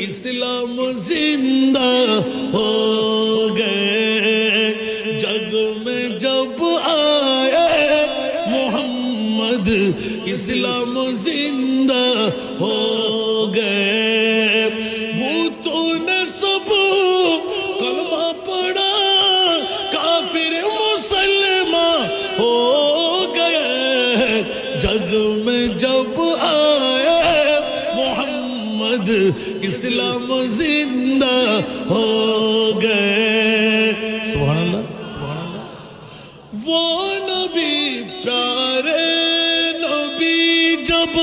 इस्लाम जिंदा हो गए। जग में जब आए मोहम्मद इस्लाम जिंदा हो गए। भूतों ने सब कलमा पढ़ा, काफिर मुसलमान हो गए। जग में जब आए मोहम्मद इस्लाम जिंदा हो गए। सुभान अल्लाह, सुभान अल्लाह। वो नबी प्यारे नबी जब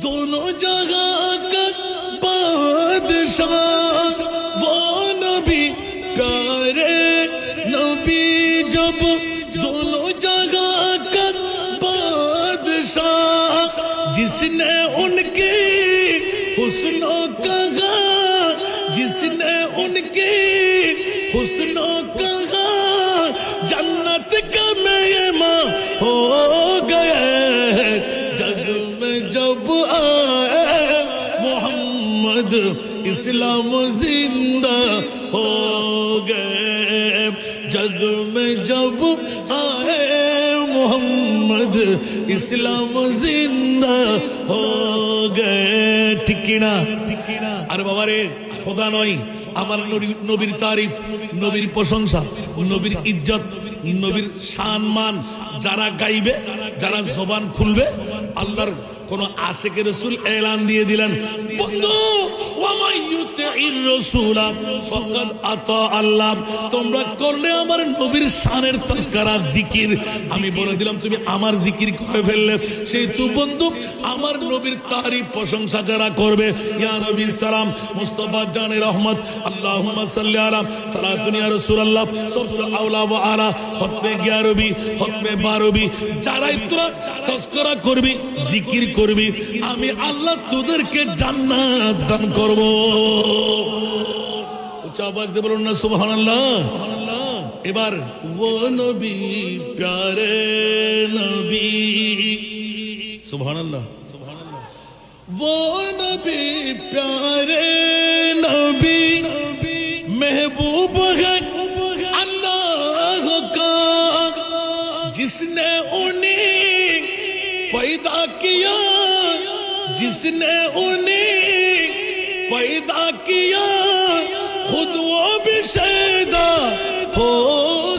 दोनों जगह का बादशाह। वो नबी प्यारे नबी जब दोनों जगह का बादशाह। जिसने उनकी हुस्नों कहा, जिसने उनकी हुस्नों कहा, जन्नत का मेहमान हो गए। जग में जब आए मोहम्मद इस्लाम जिंदा हो गए। जग में जब आए मोहम्मद इस्लाम जिंदा हो गए। ठीक किना? अरे बाबा रे, खुदा नय আমার নবীর তারিফ, নবীর প্রশংসা, নবীর ইজ্জত, নবীর সম্মান যারা গাইবে, যারা জবান খুলবে, আল্লাহর কোন আশিকের রাসূল এলান দিয়ে দিলেন, বন্ধু ওয়া ইউতির রাসূলা ফাকাদ আতা আল্লাহ। তোমরা করলে আমার নবীর শানের তাজকিরা জিকির, আমি বলে দিলাম তুমি আমার জিকির করে ফেললে। সেই তো বন্ধু আমার নবীর তারিফ প্রশংসা যারা করবে, ইয়া নবী সালাম মুস্তাফা জানে রহমত আল্লাহুম্মা সাল্লি আলা সালাতুন ইয়া রাসূলুল্লাহ সবসে আওলা ওয়া আলা খতমে গিয়ারবি খতমে বারবি যারাই তোরা তাজকিরা করবি, জিকির করবি, আমি আল্লাহ তোদেরকে জান্নাত দান করব। উচ্চ আওয়াজ দিয়ে বলুন না সুবহানাল্লাহ। এবার ও নবী প্যারে নবী, সুবহানাল্লাহ, সুবহানাল্লাহ। वो नबी प्यारे नबी महबूब है अल्लाह का, जिसने उन्हें पैदा किया, जिसने उन्हें पैदा किया, खुद वो भी शैदा हो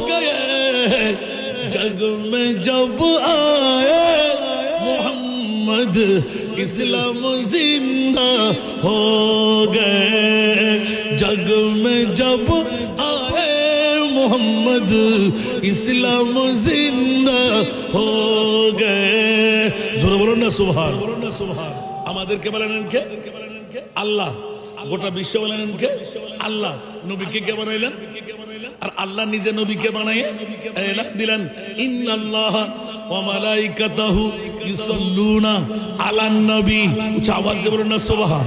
गए। जग में जब आए मोहम्मद इस्लाम जिंदा हो गए। जग में जब आए मोहम्मद इस्लाम जिंदा हो गए। जोर बोलो ना सुभान, बोलो ना सुभान। আমাদেরকে বলেন কে? আল্লাহ। গোটা বিশ্ব বলেন কে? আল্লাহ। নবীকে কে বানাইলেন? আর আল্লাহ নিজে নবীকে বানায় এলান দিলেন, ইন্নাল্লাহ ওয়া মালাইকাতাহু ইউসাল্লুনা আলান নবী। উচ্চ আওয়াজ দিয়ে বলুন না সুবহান।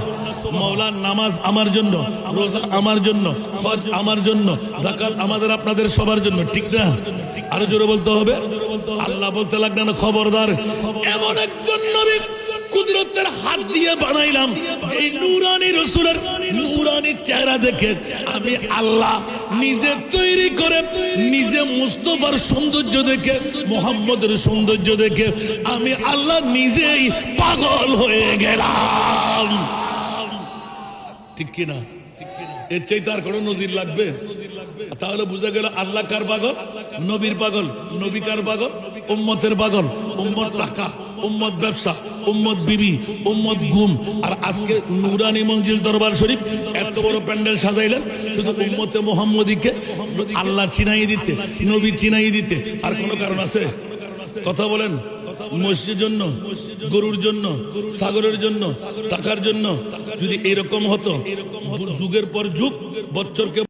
মাওলার নামাজ আমার জন্য, রোজা আমার জন্য, হজ আমার জন্য, যাকাত আমাদের আপনাদের সবার জন্য, ঠিক না? আরো জোরে বলতে হবে। আল্লাহ বলতে লাগলেন খবরদার, এমন একজন নবী কুদরতের হাত দিয়ে বানাইলাম, যে নূরানী রাসূলের নূরানী চেহারা দেখে আমি আল্লাহ নিজে তৈরি করে, নিজে মুস্তাফার সৌন্দর্য দেখে, মুহাম্মদের সৌন্দর্য দেখে আমি আল্লাহ নিজেই পাগল হয়ে গেলাম। ঠিক কি না? এর চাইতে আর কোনো নজির লাগবে? তাহলে বুঝা গেল আল্লাহ কার পাগল? নবীর পাগল। নবী কার পাগল? উম্মতের পাগল। উম্মত টাকা, উম্মত ব্যবসা, উম্মত বিবি, উম্মত গুম। আর আজকে নুরানি মঞ্জিল দরবার শরীফ এত বড় প্যান্ডেল সাজাইলেন শুধু উম্মতে মুহাম্মদীকে আল্লাহ চিনাই দিতে, নবী চিনাই দিতে। আর কোনো কারণ আছে? কথা বলেন। মসজিদের জন্য, গরুর জন্য, সাগরের জন্য, টাকার জন্য। যদি এরকম হতো, যুগের পর যুগ, বছরকে